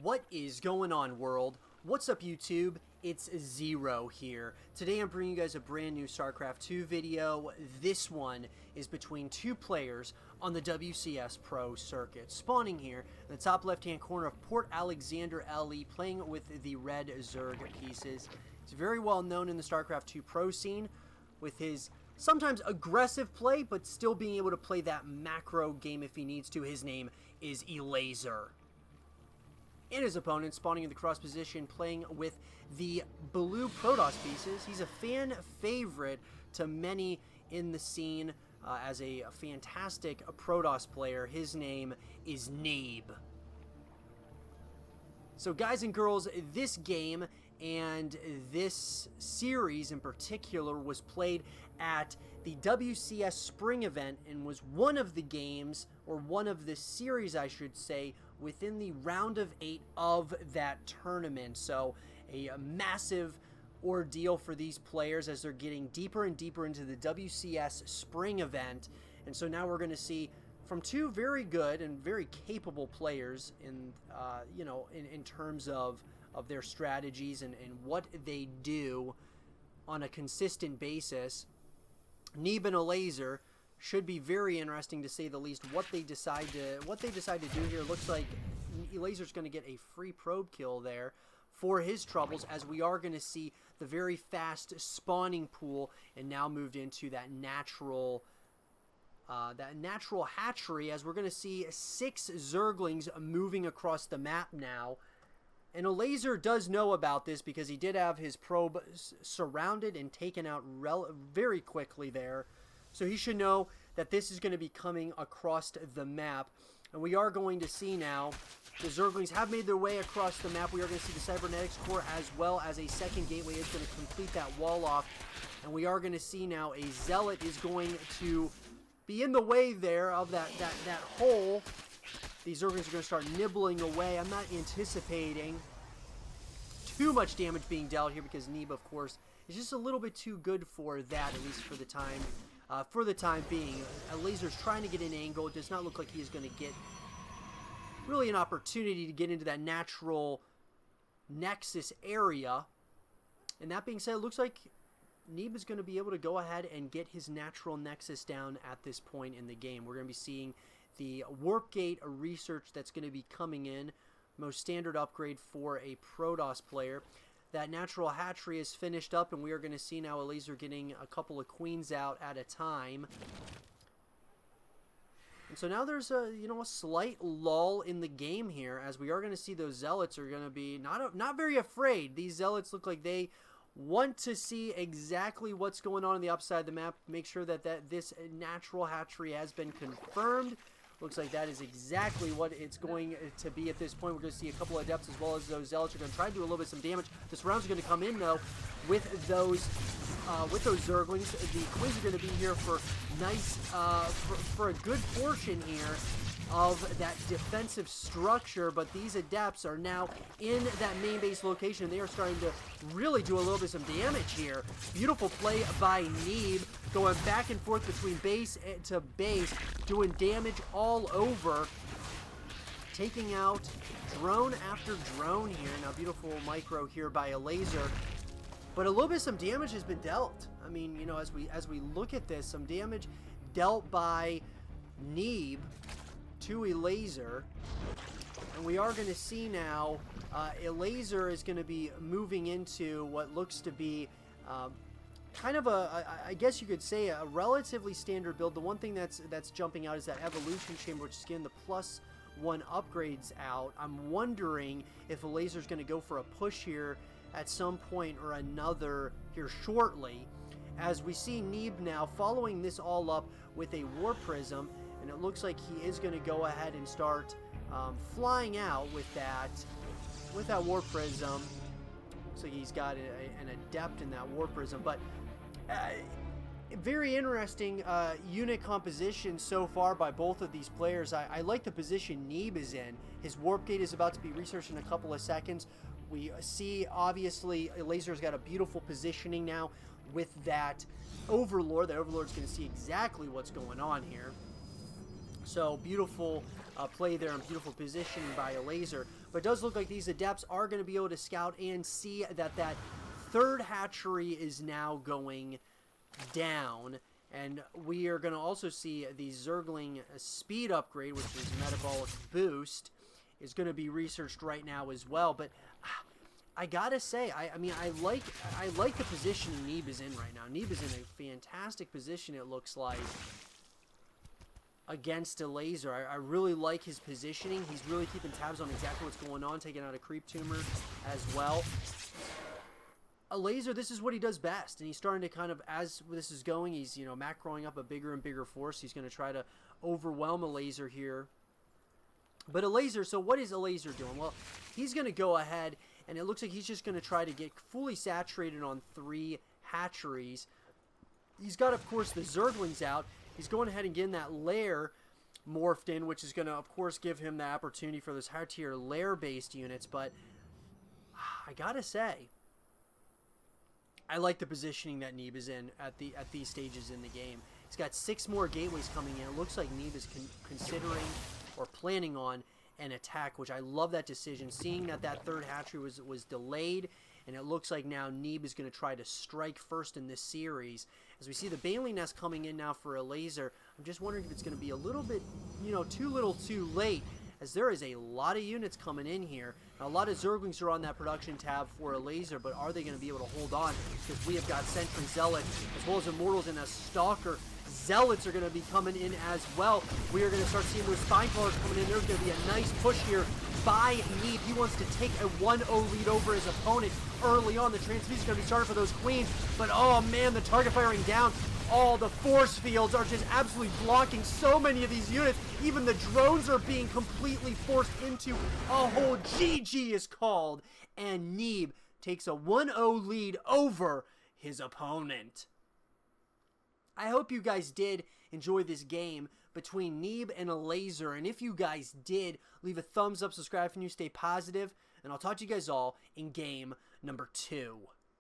What is going on, world? What's up, YouTube? It's Zero here. Today I'm bringing you guys a brand new StarCraft 2 video. This one is between two players on the WCS Pro circuit. Spawning here in the top left-hand corner of Port Alexander LE, playing with the red Zerg pieces. He's very well known in the StarCraft 2 Pro scene with his sometimes aggressive play, but still being able to play that macro game if he needs to. His name is Elazer. And his opponent spawning in the cross position, playing with the blue Protoss pieces. He's a fan favorite to many in the scene as a fantastic Protoss player. His name is Neeb. So guys and girls, this game and this series in particular was played at the WCS spring event and was one of the games, or one of the series I should say, within the round of 8 of that tournament. So a massive ordeal for these players as they're getting deeper and deeper into the WCS spring event. And so now we're going to see from two very good and very capable players in in terms of their strategies and what they do on a consistent basis. Neeb and Elazer should be very interesting, to say the least, what they decide to do here. Looks like Elazer's going to get a free probe kill there for his troubles, as we are going to see the very fast spawning pool and now moved into that natural hatchery, as we're going to see 6 Zerglings moving across the map now. And Elazer does know about this because he did have his probe surrounded and taken out very quickly there. So he should know that this is going to be coming across the map. And we are going to see now the Zerglings have made their way across the map. We are going to see the Cybernetics Core, as well as a second gateway is going to complete that wall off. And we are going to see now a Zealot is going to be in the way there of that hole. These Zerglings are going to start nibbling away. I'm not anticipating too much damage being dealt here because Neeb, of course, is just a little bit too good for that, at least for the time being. Elazer's trying to get an angle. It does not look like he is going to get really an opportunity to get into that natural nexus area. And that being said, it looks like Neeb is going to be able to go ahead and get his natural nexus down at this point in the game. We're going to be seeing the Warp Gate research that's going to be coming in. Most standard upgrade for a Protoss player. That natural hatchery is finished up, and we are going to see now Elazer getting a couple of queens out at a time. And so now there's a slight lull in the game here, as we are going to see those Zealots are going to be not very afraid. These Zealots look like they want to see exactly what's going on the upside of the map. Make sure that this natural hatchery has been confirmed. Looks like that is exactly what it's going to be at this point. We're going to see a couple of Adepts as well as those Zealots are going to try to do a little bit some damage. This round's going to come in though with those Zerglings. The Queens are going to be here for for a good portion here of that defensive structure, but these Adepts are now in that main base location. They are starting to really do a little bit of some damage here. Beautiful play by Neeb, going back and forth between base to base, doing damage all over, taking out drone after drone here. Now beautiful micro here by Elazer, but a little bit of some damage has been dealt. I mean, as we look at this, some damage dealt by Neeb to Elazer, and we are going to see now Elazer is going to be moving into what looks to be kind of I guess you could say a relatively standard build. The one thing that's jumping out is that Evolution Chamber, which is getting the +1 upgrades out. I'm wondering if Elazer's going to go for a push here at some point or another here shortly, as we see Neeb now following this all up with a War Prism. And it looks like he is going to go ahead and start flying out with that War Prism. Looks like he's got an Adept in that War Prism. But very interesting unit composition so far by both of these players. I like the position Neeb is in. His Warp Gate is about to be researched in a couple of seconds. We see, obviously, Elazer's got a beautiful positioning now with that Overlord. The Overlord's going to see exactly what's going on here. So beautiful play there in beautiful positioning by Elazer. But it does look like these Adepts are going to be able to scout and see that that third hatchery is now going down. And we are going to also see the Zergling speed upgrade, which is metabolic boost, is going to be researched right now as well. But I gotta say, I mean, I like the positioning Neeb is in right now. Neeb is in a fantastic position, it looks like, against Elazer. I really like his positioning. He's really keeping tabs on exactly what's going on, taking out a creep tumor as well. Elazer, this is what he does best, and he's starting to kind of, as this is going, he's, you know, macroing up a bigger and bigger force. He's going to try to overwhelm Elazer here. But Elazer, so what is Elazer doing? Well, he's going to go ahead, and it looks like he's just going to try to get fully saturated on 3 hatcheries. He's got, of course, the Zerglings out. He's going ahead and getting that lair morphed in, which is going to, of course, give him the opportunity for those higher-tier lair-based units. But I got to say, I like the positioning that Neeb is in at these stages in the game. He's got 6 more gateways coming in. It looks like Neeb is considering or planning on an attack, which I love that decision. Seeing that that third hatchery was delayed, and it looks like now Neeb is going to try to strike first in this series. As we see the Bailey Nest coming in now for Elazer, I'm just wondering if it's going to be a little bit, you know, too little too late, as there is a lot of units coming in here. Now, a lot of Zerglings are on that production tab for Elazer, but are they going to be able to hold on? Because we have got Sentry Zealot, as well as Immortals and a Stalker. Zealots are going to be coming in as well. We are going to start seeing those Spine Crawlers coming in. There's going to be a nice push here by Neeb. He wants to take a 1-0 lead over his opponent early on. The transfusion is going to be started for those Queens, but oh man, the target firing down. All the force fields are just absolutely blocking so many of these units. Even the drones are being completely forced into a hole. GG is called, and Neeb takes a 1-0 lead over his opponent. I hope you guys did enjoy this game between Neeb and Elazer, and if you guys did, leave a thumbs up, subscribe if you're new, stay positive, and I'll talk to you guys all in game number 2.